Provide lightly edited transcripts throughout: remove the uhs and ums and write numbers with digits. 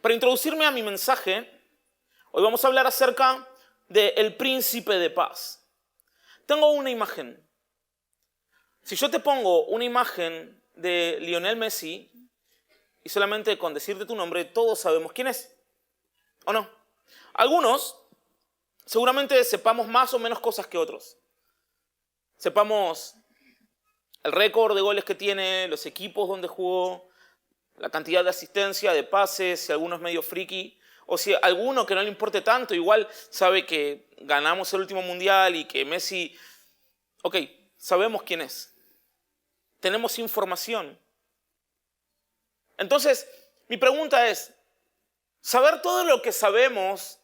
Para introducirme a mi mensaje, hoy vamos a hablar acerca del príncipe de paz. Tengo una imagen. Si yo te pongo una imagen de Lionel Messi y solamente con decirte tu nombre, todos sabemos quién es, ¿o no? Algunos seguramente sepamos más o menos cosas que otros. Sepamos el récord de goles que tiene, los equipos donde jugó, la cantidad de asistencia, de pases, si alguno es medio friki, o si alguno que no le importe tanto, igual sabe que ganamos el último mundial y que Messi... Ok, sabemos quién es. Tenemos información. Entonces, mi pregunta es, saber todo lo que sabemos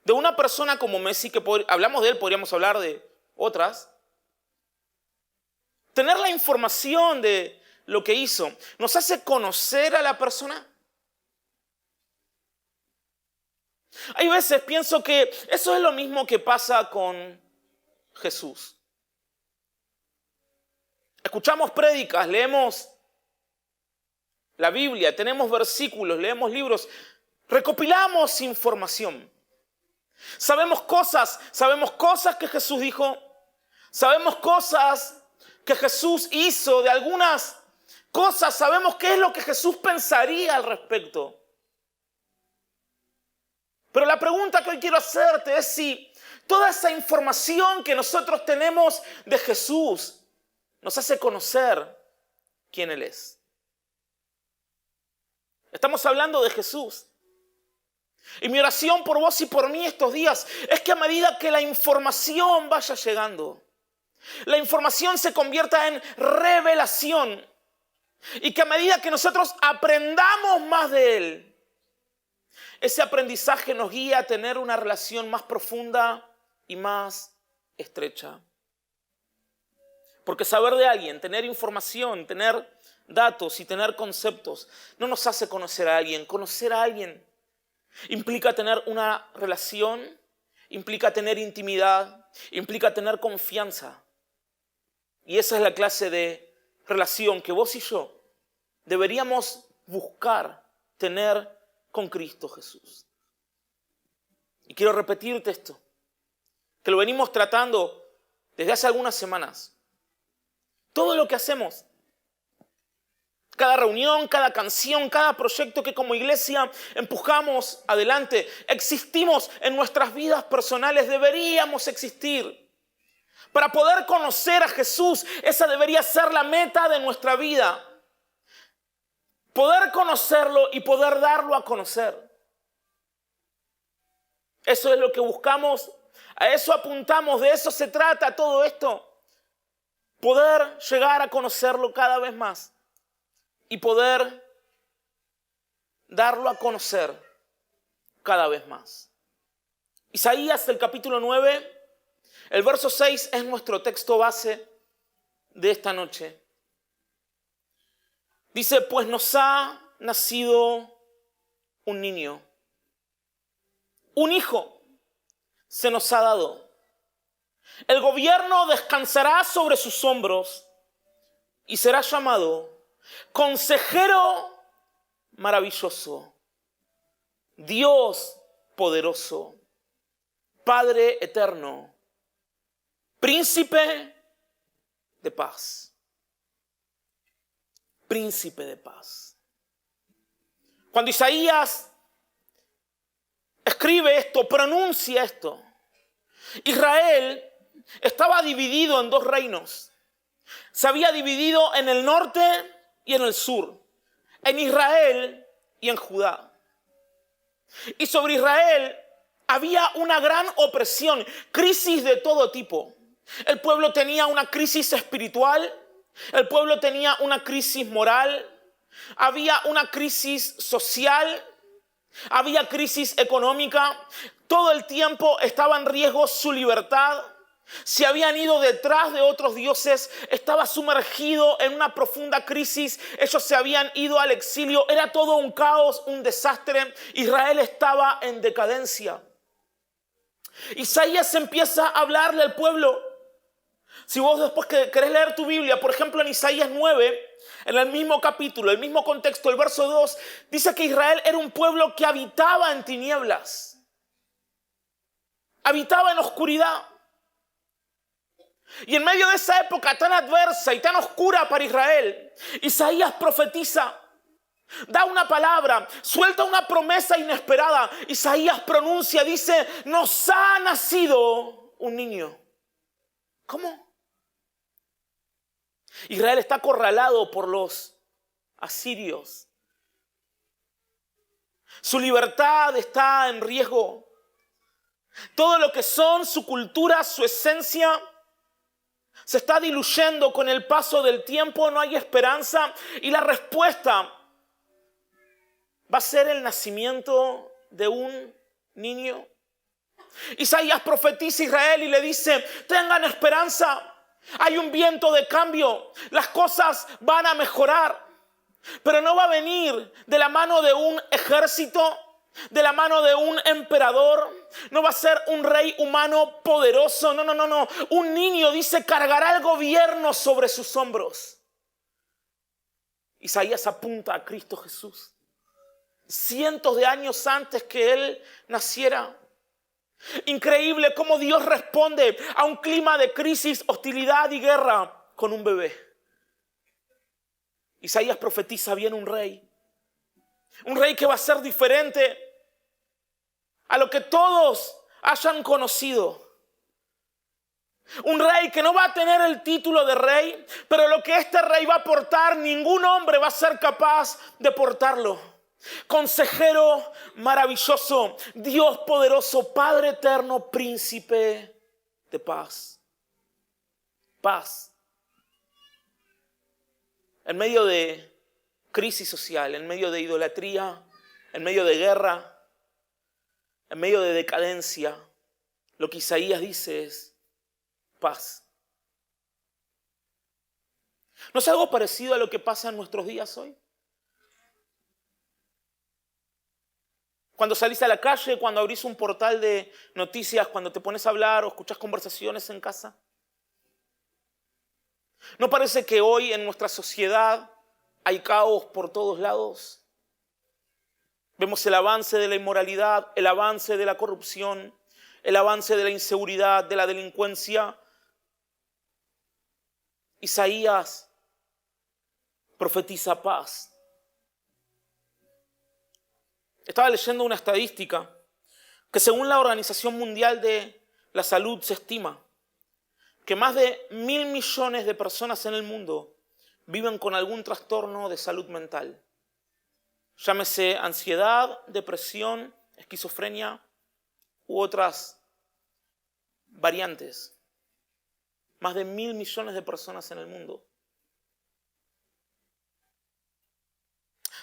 de una persona como Messi, que hablamos de él, podríamos hablar de otras, tener la información de lo que hizo, ¿nos hace conocer a la persona? Hay veces pienso que eso es lo mismo que pasa con Jesús. Escuchamos prédicas, leemos la Biblia, tenemos versículos, leemos libros, recopilamos información. Sabemos cosas que Jesús dijo, sabemos cosas que Jesús hizo, de algunas cosas sabemos qué es lo que Jesús pensaría al respecto. Pero la pregunta que hoy quiero hacerte es si toda esa información que nosotros tenemos de Jesús nos hace conocer quién Él es. Estamos hablando de Jesús. Y mi oración por vos y por mí estos días es que a medida que la información vaya llegando, la información se convierta en revelación y que a medida que nosotros aprendamos más de Él, ese aprendizaje nos guía a tener una relación más profunda y más estrecha. Porque saber de alguien, tener información, tener datos y tener conceptos no nos hace conocer a alguien. Conocer a alguien implica tener una relación, implica tener intimidad, implica tener confianza. Y esa es la clase de relación que vos y yo deberíamos buscar tener con Cristo Jesús. Y quiero repetirte esto, que lo venimos tratando desde hace algunas semanas. Todo lo que hacemos, cada reunión, cada canción, cada proyecto que como iglesia empujamos adelante, existimos en nuestras vidas personales, deberíamos existir. Para poder conocer a Jesús, esa debería ser la meta de nuestra vida. Poder conocerlo y poder darlo a conocer. Eso es lo que buscamos, a eso apuntamos, de eso se trata todo esto. Poder llegar a conocerlo cada vez más y poder darlo a conocer cada vez más. Isaías, el capítulo 9, el verso 6 es nuestro texto base de esta noche. Dice, pues nos ha nacido un niño, un hijo se nos ha dado. El gobierno descansará sobre sus hombros y será llamado Consejero Maravilloso, Dios Poderoso, Padre Eterno, Príncipe de Paz. Príncipe de paz. Cuando Isaías escribe esto, pronuncia esto, Israel estaba dividido en dos reinos. Se había dividido en el norte y en el sur, en Israel y en Judá. Y sobre Israel había una gran opresión, crisis de todo tipo. El pueblo tenía una crisis espiritual, el pueblo tenía una crisis moral, había una crisis social, había crisis económica. Todo el tiempo estaba en riesgo su libertad. Se habían ido detrás de otros dioses, estaba sumergido en una profunda crisis. Ellos se habían ido al exilio, era todo un caos, un desastre. Israel estaba en decadencia. Isaías empieza a hablarle al pueblo Si vos después querés leer tu Biblia, por ejemplo en Isaías 9, en el mismo capítulo, el mismo contexto, el verso 2, dice que Israel era un pueblo que habitaba en tinieblas, habitaba en oscuridad. Y en medio de esa época tan adversa y tan oscura para Israel, Isaías profetiza, da una palabra, suelta una promesa inesperada. Isaías pronuncia, dice, nos ha nacido un niño. ¿Cómo? Israel está acorralado por los asirios. Su libertad está en riesgo. Todo lo que son, su cultura, su esencia, se está diluyendo con el paso del tiempo. No hay esperanza. Y la respuesta va a ser el nacimiento de un niño. Isaías profetiza a Israel y le dice, tengan esperanza. Hay un viento de cambio. Las cosas van a mejorar. Pero no va a venir de la mano de un ejército, de la mano de un emperador. No va a ser un rey humano poderoso. No. Un niño, dice, cargará el gobierno sobre sus hombros. Isaías apunta a Cristo Jesús. Cientos de años antes que Él naciera. Increíble cómo Dios responde a un clima de crisis, hostilidad y guerra con un bebé. Isaías profetiza, viene un rey que va a ser diferente a lo que todos hayan conocido. Un rey que no va a tener el título de rey, pero lo que este rey va a portar, ningún hombre va a ser capaz de portarlo. Consejero maravilloso, Dios poderoso, Padre eterno, príncipe de paz. Paz. En medio de crisis social, en medio de idolatría, en medio de guerra, en medio de decadencia, lo que Isaías dice es paz. ¿No es algo parecido a lo que pasa en nuestros días hoy? Cuando salís a la calle, cuando abrís un portal de noticias, cuando te pones a hablar o escuchás conversaciones en casa. ¿No parece que hoy en nuestra sociedad hay caos por todos lados? Vemos el avance de la inmoralidad, el avance de la corrupción, el avance de la inseguridad, de la delincuencia. Isaías profetiza paz. Estaba leyendo una estadística que según la Organización Mundial de la Salud se estima que más de 1.000 millones de personas en el mundo viven con algún trastorno de salud mental. Llámese ansiedad, depresión, esquizofrenia u otras variantes. Más de 1.000 millones de personas en el mundo.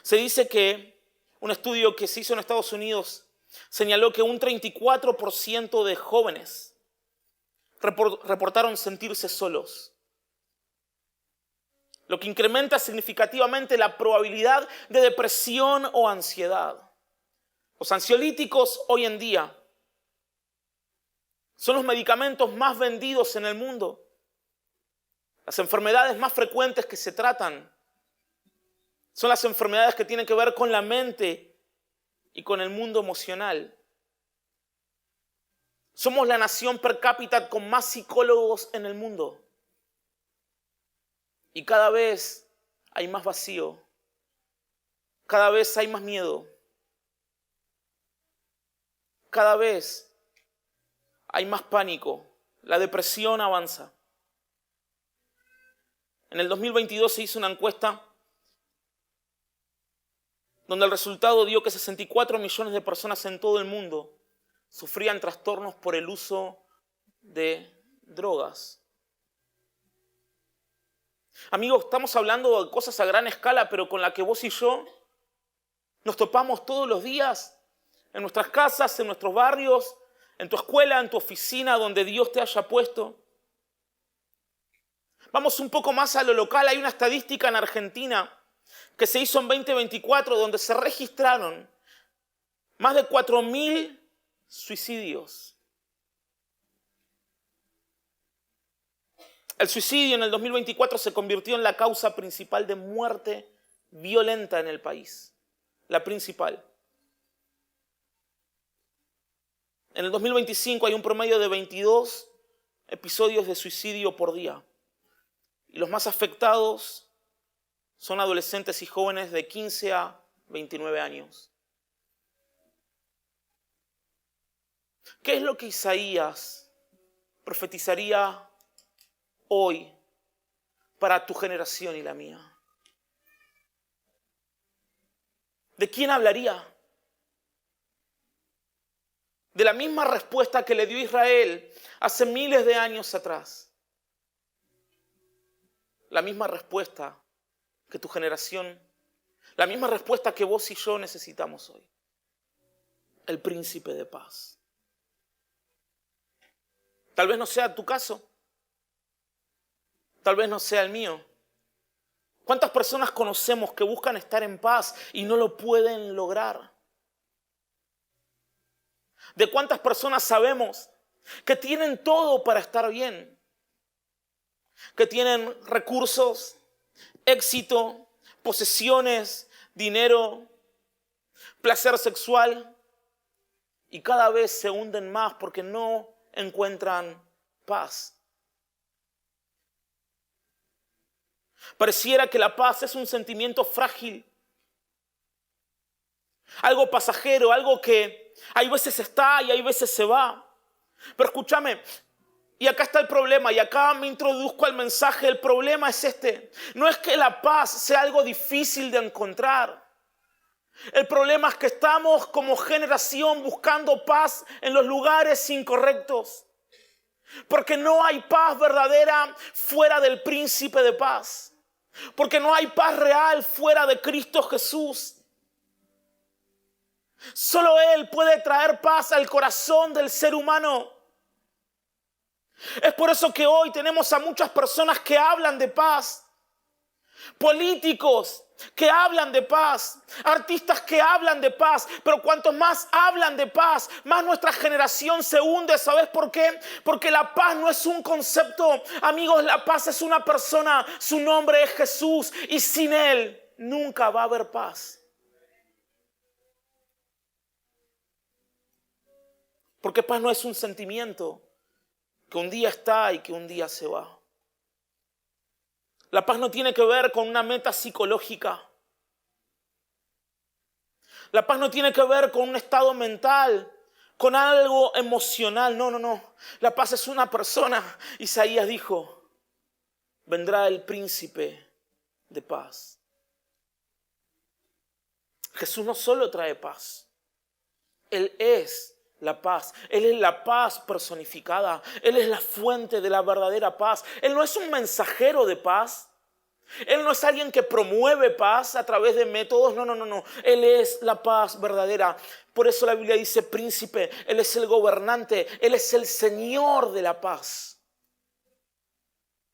Se dice que un estudio que se hizo en Estados Unidos señaló que un 34% de jóvenes reportaron sentirse solos, lo que incrementa significativamente la probabilidad de depresión o ansiedad. Los ansiolíticos hoy en día son los medicamentos más vendidos en el mundo. Las enfermedades más frecuentes que se tratan son las enfermedades que tienen que ver con la mente y con el mundo emocional. Somos la nación per cápita con más psicólogos en el mundo. Y cada vez hay más vacío. Cada vez hay más miedo. Cada vez hay más pánico. La depresión avanza. En el 2022 se hizo una encuesta donde el resultado dio que 64 millones de personas en todo el mundo sufrían trastornos por el uso de drogas. Amigos, estamos hablando de cosas a gran escala, pero con la que vos y yo nos topamos todos los días en nuestras casas, en nuestros barrios, en tu escuela, en tu oficina, donde Dios te haya puesto. Vamos un poco más a lo local. Hay una estadística en Argentina que se hizo en 2024 donde se registraron más de 4.000 suicidios. El suicidio en el 2024 se convirtió en la causa principal de muerte violenta en el país. La principal. En el 2025 hay un promedio de 22 episodios de suicidio por día. Y los más afectados son adolescentes y jóvenes de 15 a 29 años. ¿Qué es lo que Isaías profetizaría hoy para tu generación y la mía? ¿De quién hablaría? De la misma respuesta que le dio Israel hace miles de años atrás. La misma respuesta que tu generación, la misma respuesta que vos y yo necesitamos hoy. El príncipe de paz. Tal vez no sea tu caso. Tal vez no sea el mío. ¿Cuántas personas conocemos que buscan estar en paz y no lo pueden lograr? ¿De cuántas personas sabemos que tienen todo para estar bien? Que tienen recursos, éxito, posesiones, dinero, placer sexual y cada vez se hunden más porque no encuentran paz. Pareciera que la paz es un sentimiento frágil, algo pasajero, algo que hay veces está y hay veces se va. Pero escúchame, y acá está el problema, y acá me introduzco al mensaje. El problema es este: no es que la paz sea algo difícil de encontrar. El problema es que estamos como generación buscando paz en los lugares incorrectos. Porque no hay paz verdadera fuera del príncipe de paz. Porque no hay paz real fuera de Cristo Jesús. Solo Él puede traer paz al corazón del ser humano. Es por eso que hoy tenemos a muchas personas que hablan de paz. Políticos que hablan de paz, artistas que hablan de paz, pero cuanto más hablan de paz, más nuestra generación se hunde. ¿Sabes por qué? Porque la paz no es un concepto, amigos, la paz es una persona, su nombre es Jesús, y sin Él nunca va a haber paz. Porque paz no es un sentimiento que un día está y que un día se va. La paz no tiene que ver con una meta psicológica. La paz no tiene que ver con un estado mental, con algo emocional. No. La paz es una persona. Isaías dijo: vendrá el príncipe de paz. Jesús no solo trae paz. Él es la paz. Él es la paz personificada. Él es la fuente de la verdadera paz. Él no es un mensajero de paz. Él no es alguien que promueve paz a través de métodos. No. Él es la paz verdadera. Por eso la Biblia dice príncipe. Él es el gobernante. Él es el Señor de la paz.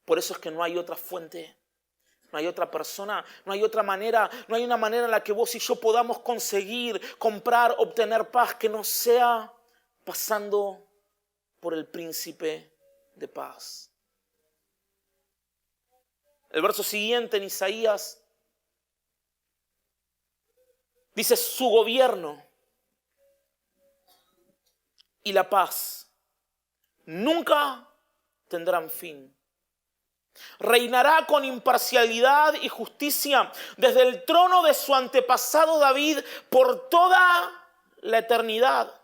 Por eso es que no hay otra fuente. No hay otra persona, no hay otra manera, no hay una manera en la que vos y yo podamos conseguir, comprar, obtener paz que no sea pasando por el príncipe de paz. El verso siguiente en Isaías dice: su gobierno y la paz nunca tendrán fin. Reinará con imparcialidad y justicia desde el trono de su antepasado David por toda la eternidad.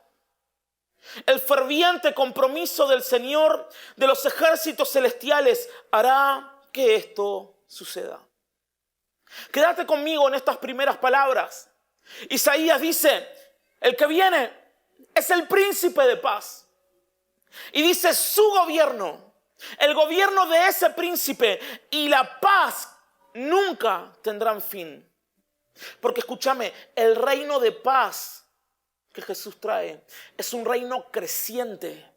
El ferviente compromiso del Señor de los ejércitos celestiales hará que esto suceda. Quédate conmigo en estas primeras palabras. Isaías dice: el que viene es el príncipe de paz. Y dice: su gobierno, el gobierno de ese príncipe y la paz nunca tendrán fin. Porque escúchame, el reino de paz que Jesús trae es un reino creciente,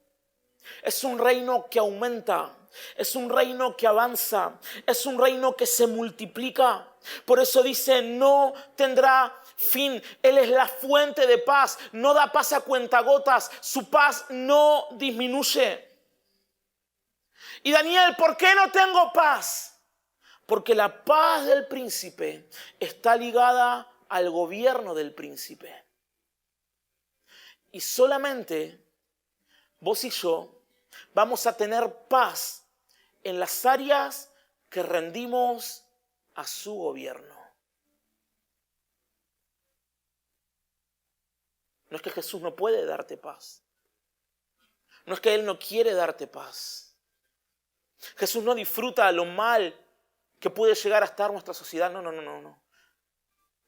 es un reino que aumenta, es un reino que avanza, es un reino que se multiplica. Por eso dice: no tendrá fin. Él es la fuente de paz, no da paz a cuentagotas, su paz no disminuye. Y Daniel, ¿por qué no tengo paz? Porque la paz del príncipe está ligada al gobierno del príncipe. Y solamente vos y yo vamos a tener paz en las áreas que rendimos a su gobierno. No es que Jesús no puede darte paz. No es que Él no quiere darte paz. Jesús no disfruta lo mal que puede llegar a estar nuestra sociedad. No.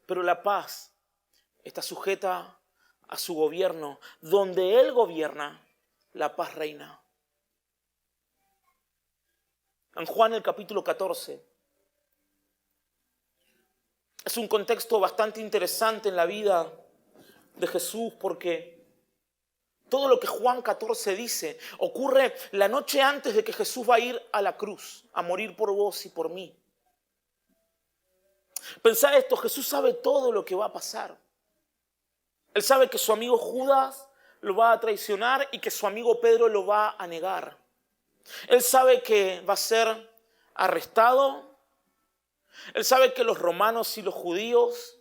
Pero la paz está sujeta a su gobierno. Donde Él gobierna, la paz reina. En Juan el capítulo 14. Es un contexto bastante interesante en la vida de Jesús porque todo lo que Juan 14 dice ocurre la noche antes de que Jesús va a ir a la cruz, a morir por vos y por mí. Pensá esto, Jesús sabe todo lo que va a pasar. Él sabe que su amigo Judas lo va a traicionar y que su amigo Pedro lo va a negar. Él sabe que va a ser arrestado. Él sabe que los romanos y los judíos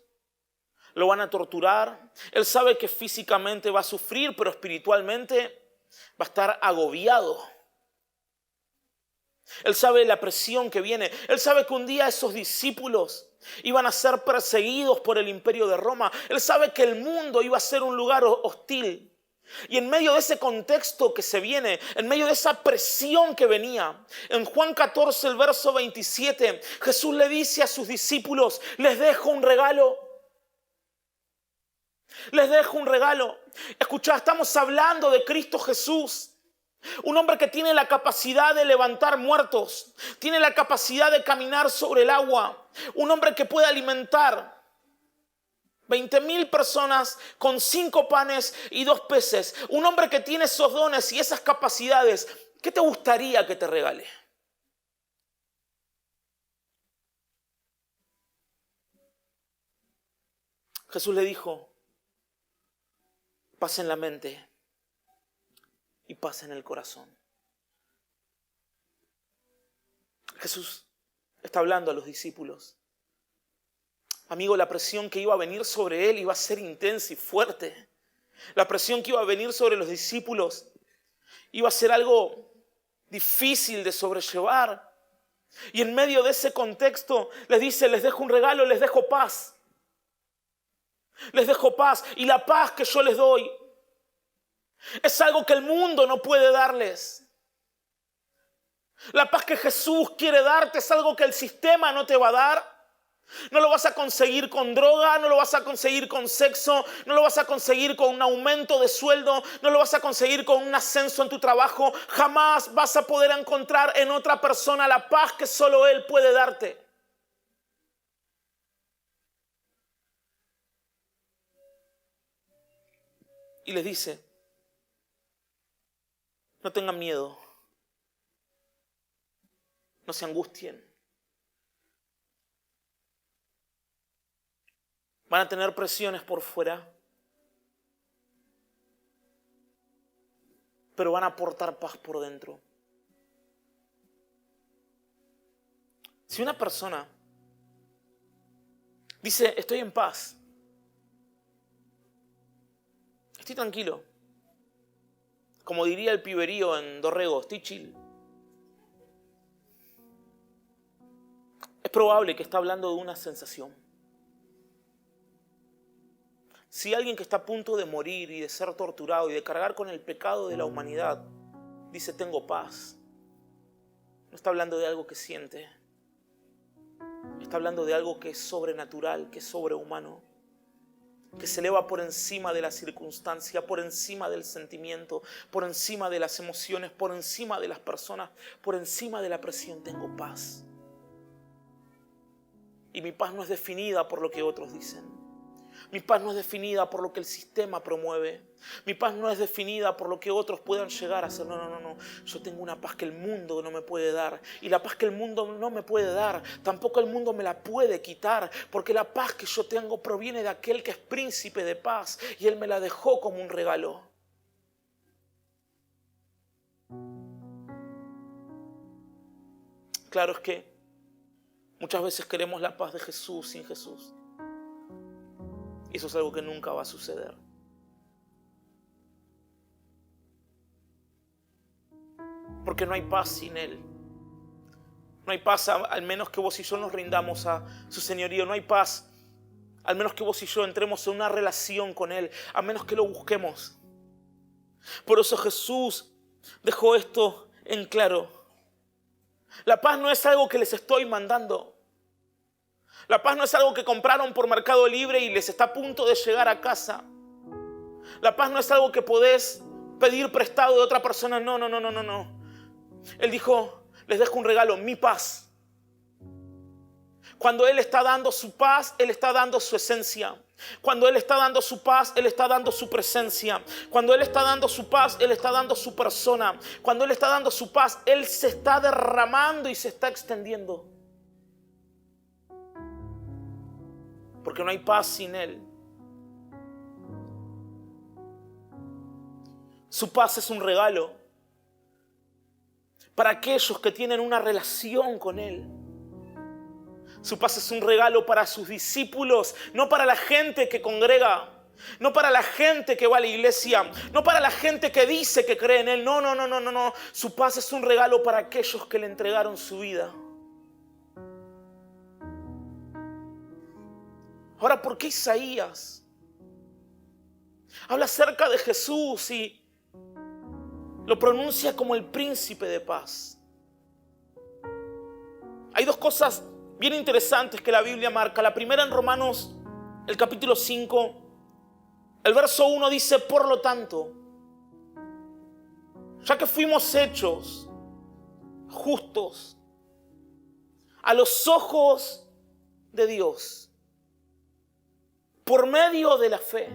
lo van a torturar. Él sabe que físicamente va a sufrir, pero espiritualmente va a estar agobiado. Él sabe la presión que viene. Él sabe que un día esos discípulos iban a ser perseguidos por el imperio de Roma. Él sabe que el mundo iba a ser un lugar hostil. Y en medio de ese contexto que se viene, en medio de esa presión que venía, en Juan 14, el verso 27, Jesús le dice a sus discípulos, les dejo un regalo. Les dejo un regalo. Escuchá, estamos hablando de Cristo Jesús. Un hombre que tiene la capacidad de levantar muertos. Tiene la capacidad de caminar sobre el agua. Un hombre que puede alimentar 20,000 personas con 5 panes y 2 peces. Un hombre que tiene esos dones y esas capacidades. ¿Qué te gustaría que te regale? Jesús le dijo, paz en la mente y paz en el corazón. Jesús está hablando a los discípulos. Amigo, la presión que iba a venir sobre él iba a ser intensa y fuerte. La presión que iba a venir sobre los discípulos iba a ser algo difícil de sobrellevar. Y en medio de ese contexto les dice, les dejo un regalo, les dejo paz. Les dejo paz. Y la paz que yo les doy es algo que el mundo no puede darles. La paz que Jesús quiere darte es algo que el sistema no te va a dar. No lo vas a conseguir con droga, no lo vas a conseguir con sexo, no lo vas a conseguir con un aumento de sueldo, no lo vas a conseguir con un ascenso en tu trabajo. Jamás vas a poder encontrar en otra persona la paz que solo Él puede darte. Y les dice, no tengan miedo, no se angustien. Van a tener presiones por fuera, pero van a aportar paz por dentro. Si una persona dice, estoy en paz, estoy tranquilo, como diría el piberío en Dorrego, estoy chill, es probable que está hablando de una sensación. Si alguien que está a punto de morir y de ser torturado y de cargar con el pecado de la humanidad dice tengo paz, no está hablando de algo que siente, está hablando de algo que es sobrenatural, que es sobrehumano, que se eleva por encima de la circunstancia, por encima del sentimiento, por encima de las emociones, por encima de las personas, por encima de la presión. Tengo paz. Y mi paz no es definida por lo que otros dicen. Mi paz no es definida por lo que el sistema promueve. Mi paz no es definida por lo que otros puedan llegar a hacer. No. Yo tengo una paz que el mundo no me puede dar. Y la paz que el mundo no me puede dar, tampoco el mundo me la puede quitar. Porque la paz que yo tengo proviene de aquel que es príncipe de paz. Y Él me la dejó como un regalo. Claro, es que muchas veces queremos la paz de Jesús sin Jesús. Y eso es algo que nunca va a suceder. Porque no hay paz sin Él. No hay paz al menos que vos y yo nos rindamos a su señorío. No hay paz al menos que vos y yo entremos en una relación con Él. A menos que lo busquemos. Por eso Jesús dejó esto en claro. La paz no es algo que les estoy mandando. La paz no es algo que compraron por Mercado Libre y les está a punto de llegar a casa. La paz no es algo que podés pedir prestado de otra persona. No. Él dijo, les dejo un regalo, mi paz. Cuando Él está dando su paz, Él está dando su esencia. Cuando Él está dando su paz, Él está dando su presencia. Cuando Él está dando su paz, Él está dando su persona. Cuando Él está dando su paz, Él se está derramando y se está extendiendo. Porque no hay paz sin Él. Su paz es un regalo para aquellos que tienen una relación con Él. Su paz es un regalo para sus discípulos, no para la gente que congrega, no para la gente que va a la iglesia, no para la gente que dice que cree en Él. No. Su paz es un regalo para aquellos que le entregaron su vida. Ahora, ¿por qué Isaías habla acerca de Jesús y lo pronuncia como el príncipe de paz? Hay dos cosas bien interesantes que la Biblia marca. La primera en Romanos, el capítulo 5, el verso 1 dice, por lo tanto, ya que fuimos hechos justos a los ojos de Dios, por medio de la fe,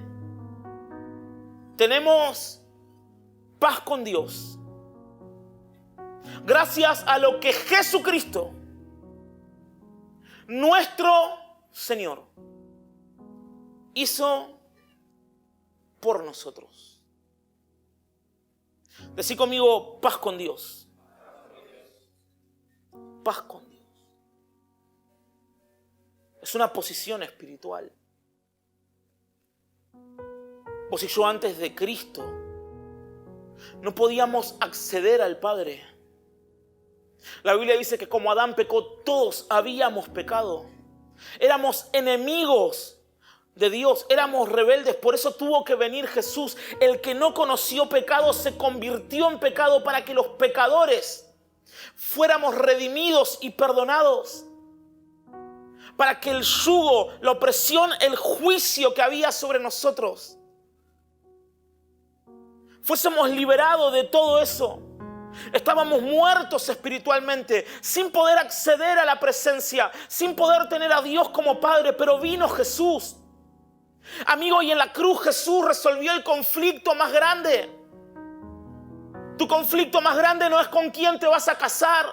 tenemos paz con Dios. Gracias a lo que Jesucristo, nuestro Señor, hizo por nosotros. Decí conmigo, paz con Dios. Paz con Dios. Es una posición espiritual. Vos y yo antes de Cristo no podíamos acceder al Padre. La Biblia dice que como Adán pecó, todos habíamos pecado. Éramos enemigos de Dios, éramos rebeldes. Por eso tuvo que venir Jesús. El que no conoció pecado se convirtió en pecado para que los pecadores fuéramos redimidos y perdonados. Para que el yugo, la opresión, el juicio que había sobre nosotros, fuésemos liberados de todo eso. Estábamos muertos espiritualmente, sin poder acceder a la presencia, sin poder tener a Dios como Padre, pero vino Jesús. Amigo, y en la cruz Jesús resolvió el conflicto más grande. Tu conflicto más grande no es con quién te vas a casar.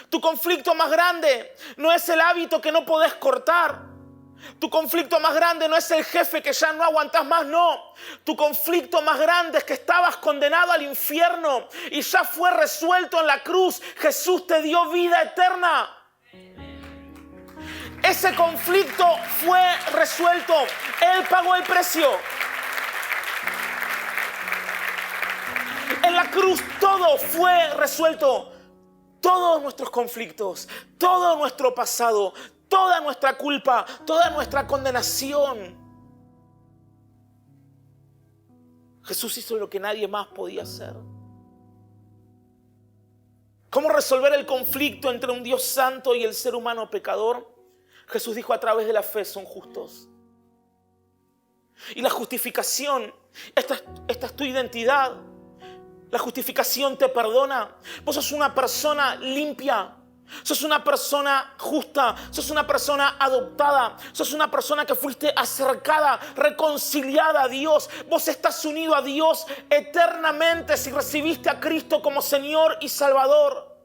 Tu conflicto más grande no es el hábito que no podés cortar. Tu conflicto más grande no es el jefe que ya no aguantás más, no. Tu conflicto más grande es que estabas condenado al infierno y ya fue resuelto en la cruz. Jesús te dio vida eterna. Ese conflicto fue resuelto. Él pagó el precio. En la cruz todo fue resuelto. Todos nuestros conflictos, todo nuestro pasado, toda nuestra culpa, toda nuestra condenación. Jesús hizo lo que nadie más podía hacer. ¿Cómo resolver el conflicto entre un Dios santo y el ser humano pecador? Jesús dijo, a través de la fe son justos. Y la justificación, esta es tu identidad. La justificación te perdona. Vos sos una persona limpia. Sos una persona justa. Sos una persona adoptada. Sos una persona que fuiste acercada, reconciliada a Dios. Vos estás unido a Dios eternamente si recibiste a Cristo como Señor y Salvador.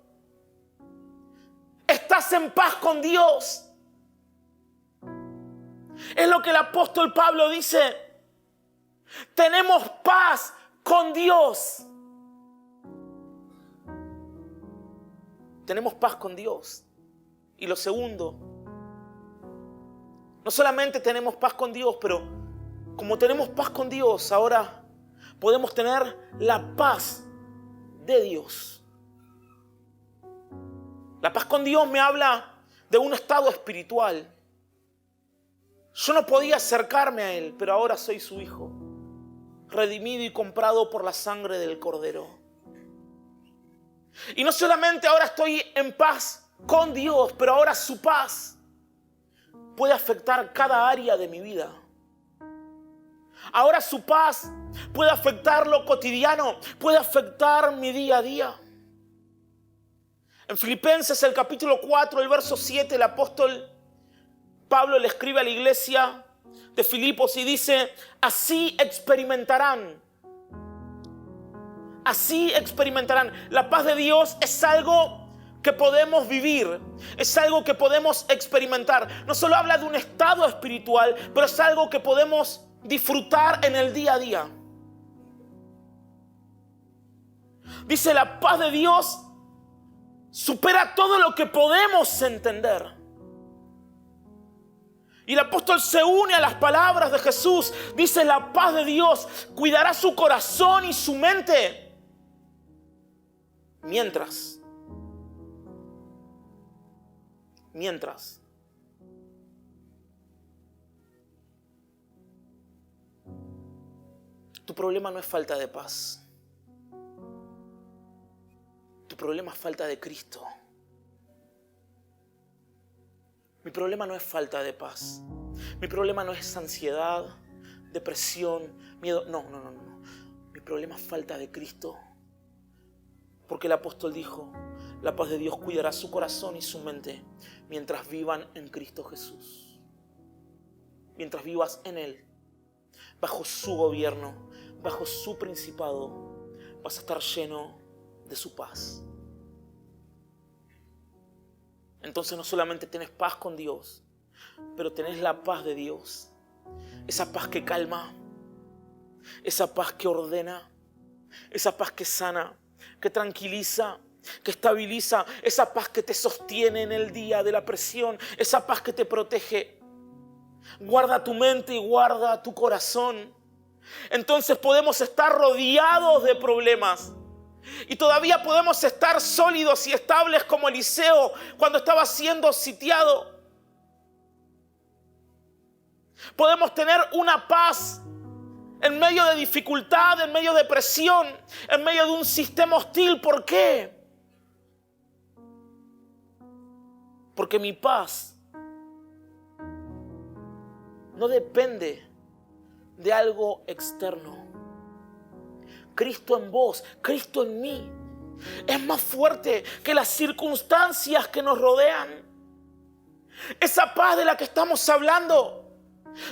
Estás en paz con Dios. Es lo que el apóstol Pablo dice. Tenemos paz con Dios. tenemos paz con Dios. Y lo segundo, no solamente tenemos paz con Dios, pero como tenemos paz con Dios, ahora podemos tener la paz de Dios. La paz con Dios me habla de un estado espiritual. Yo no podía acercarme a Él, pero ahora soy su hijo, redimido y comprado por la sangre del Cordero. Y no solamente ahora estoy en paz con Dios, pero ahora su paz puede afectar cada área de mi vida. Ahora su paz puede afectar lo cotidiano, puede afectar mi día a día. En Filipenses, el capítulo 4, el verso 7, el apóstol Pablo le escribe a la iglesia de Filipos y dice: así experimentarán. Así experimentarán. La paz de Dios es algo que podemos vivir, es algo que podemos experimentar. No solo habla de un estado espiritual, pero es algo que podemos disfrutar en el día a día. Dice: la paz de Dios supera todo lo que podemos entender. Y el apóstol se une a las palabras de Jesús. Dice: la paz de Dios cuidará su corazón y su mente. Mientras tu problema no es falta de paz. Tu problema es falta de Cristo. Mi problema no es falta de paz. Mi problema no es ansiedad, depresión, miedo. No. Mi problema es falta de Cristo. Porque el apóstol dijo: la paz de Dios cuidará su corazón y su mente mientras vivan en Cristo Jesús. Mientras vivas en Él, bajo su gobierno, bajo su principado, vas a estar lleno de su paz. Entonces no solamente tenés paz con Dios, pero tenés la paz de Dios. Esa paz que calma, esa paz que ordena, esa paz que sana, que tranquiliza, que estabiliza, esa paz que te sostiene en el día de la presión, esa paz que te protege. Guarda tu mente y guarda tu corazón. Entonces podemos estar rodeados de problemas y todavía podemos estar sólidos y estables como Eliseo cuando estaba siendo sitiado. Podemos tener una paz en medio de dificultad, en medio de presión, en medio de un sistema hostil. ¿Por qué? Porque mi paz no depende de algo externo. Cristo en vos, Cristo en mí, es más fuerte que las circunstancias que nos rodean. Esa paz de la que estamos hablando,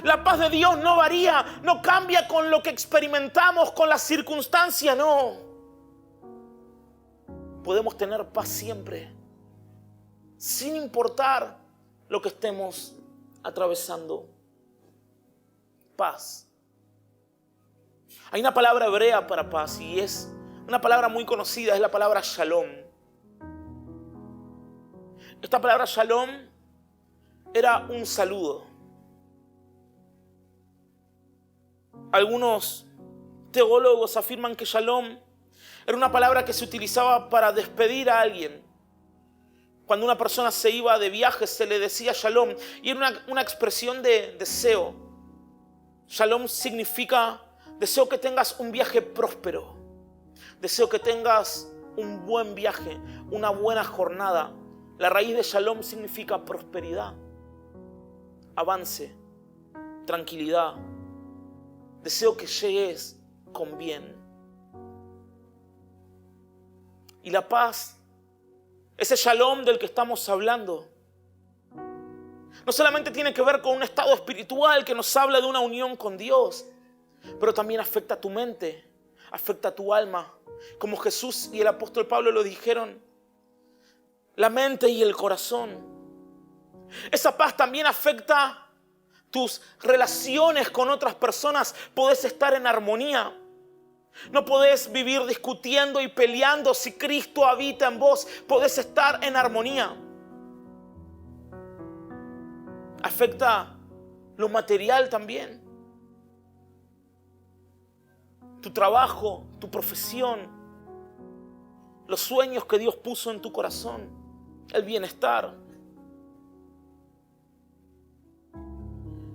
la paz de Dios no varía, no cambia con lo que experimentamos, con las circunstancias, no. Podemos tener paz siempre, sin importar lo que estemos atravesando. Paz. Hay una palabra hebrea para paz y es una palabra muy conocida, es la palabra shalom. Esta palabra shalom era un saludo. Algunos teólogos afirman que shalom era una palabra que se utilizaba para despedir a alguien. Cuando una persona se iba de viaje se le decía shalom y era una expresión de deseo. Shalom significa: deseo que tengas un viaje próspero. Deseo que tengas un buen viaje, una buena jornada. La raíz de shalom significa prosperidad, avance, tranquilidad. Deseo que llegues con bien. Y la paz, ese shalom del que estamos hablando, no solamente tiene que ver con un estado espiritual que nos habla de una unión con Dios, pero también afecta a tu mente, afecta a tu alma. Como Jesús y el apóstol Pablo lo dijeron, la mente y el corazón. Esa paz también afecta tus relaciones con otras personas. Podés estar en armonía. No podés vivir discutiendo y peleando. Si Cristo habita en vos, podés estar en armonía. Afecta lo material también. Tu trabajo, tu profesión, los sueños que Dios puso en tu corazón, el bienestar.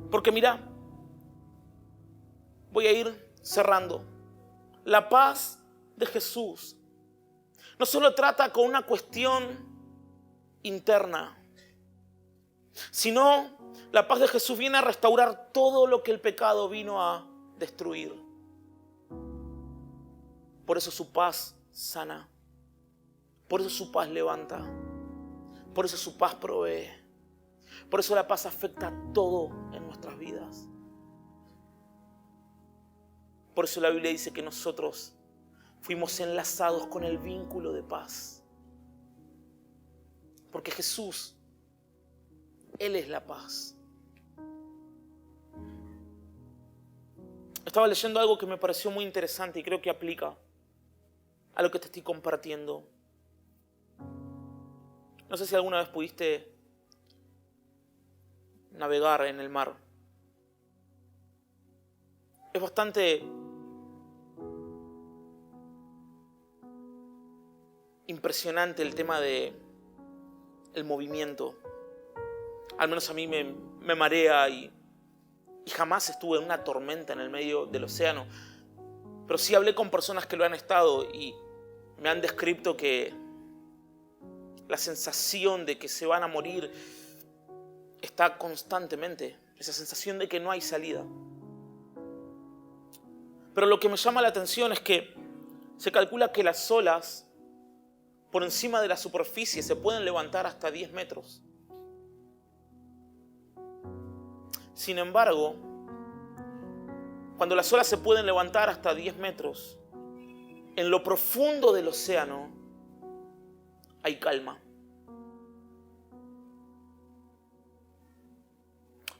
Porque mira, voy a ir cerrando. La paz de Jesús no solo trata con una cuestión interna, sino la paz de Jesús viene a restaurar todo lo que el pecado vino a destruir. Por eso su paz sana, por eso su paz levanta, por eso su paz provee, por eso la paz afecta todo en nuestras vidas. Por eso la Biblia dice que nosotros fuimos enlazados con el vínculo de paz. Porque Jesús, Él es la paz. Estaba leyendo algo que me pareció muy interesante y creo que aplica a lo que te estoy compartiendo. No sé si alguna vez pudiste navegar en el mar. Es bastante impresionante el tema de el movimiento. Al menos a mí me marea y jamás estuve en una tormenta en el medio del océano. Pero sí hablé con personas que lo han estado y me han descrito que la sensación de que se van a morir está constantemente. Esa sensación de que no hay salida. Pero lo que me llama la atención es que se calcula que las olas por encima de la superficie se pueden levantar hasta 10 metros. Sin embargo, cuando las olas se pueden levantar hasta 10 metros, en lo profundo del océano hay calma.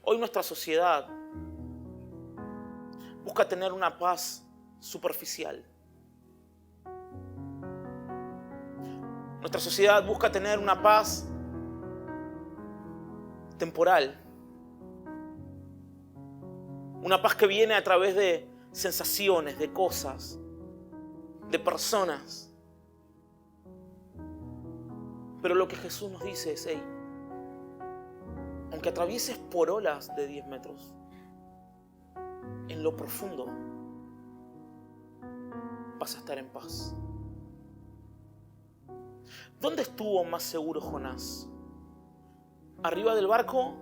Hoy nuestra sociedad busca tener una paz superficial. Nuestra sociedad busca tener una paz temporal. Una paz que viene a través de sensaciones, de cosas, de personas. Pero lo que Jesús nos dice es, hey, aunque atravieses por olas de 10 metros, en lo profundo vas a estar en paz. ¿Dónde estuvo más seguro Jonás? ¿Arriba del barco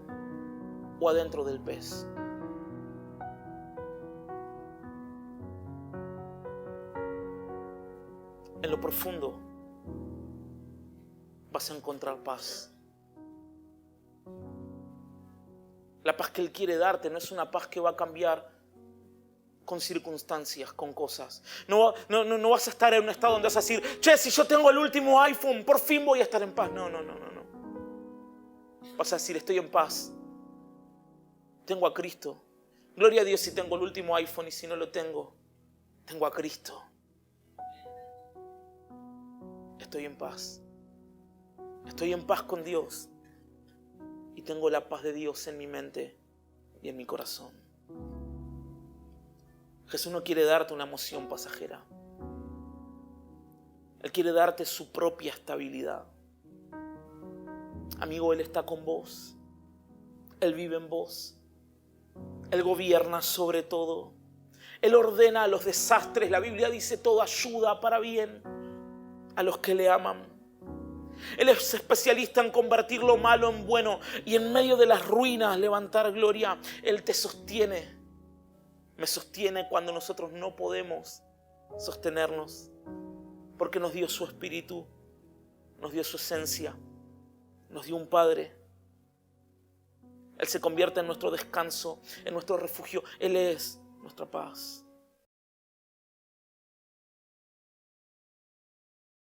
o adentro del pez? En lo profundo vas a encontrar paz. La paz que Él quiere darte no es una paz que va a cambiar con circunstancias, con cosas. No vas a estar en un estado donde vas a decir, che, si yo tengo el último iPhone, por fin voy a estar en paz. No. Vas a decir, estoy en paz. Tengo a Cristo. Gloria a Dios si tengo el último iPhone y si no lo tengo, tengo a Cristo. Estoy en paz. Estoy en paz con Dios. Y tengo la paz de Dios en mi mente y en mi corazón. Jesús no quiere darte una emoción pasajera. Él quiere darte su propia estabilidad. Amigo, Él está con vos. Él vive en vos. Él gobierna sobre todo. Él ordena los desastres. La Biblia dice todo ayuda para bien a los que le aman. Él es especialista en convertir lo malo en bueno y en medio de las ruinas levantar gloria. Él te sostiene. Me sostiene cuando nosotros no podemos sostenernos. Porque nos dio su espíritu, nos dio su esencia, nos dio un Padre. Él se convierte en nuestro descanso, en nuestro refugio. Él es nuestra paz.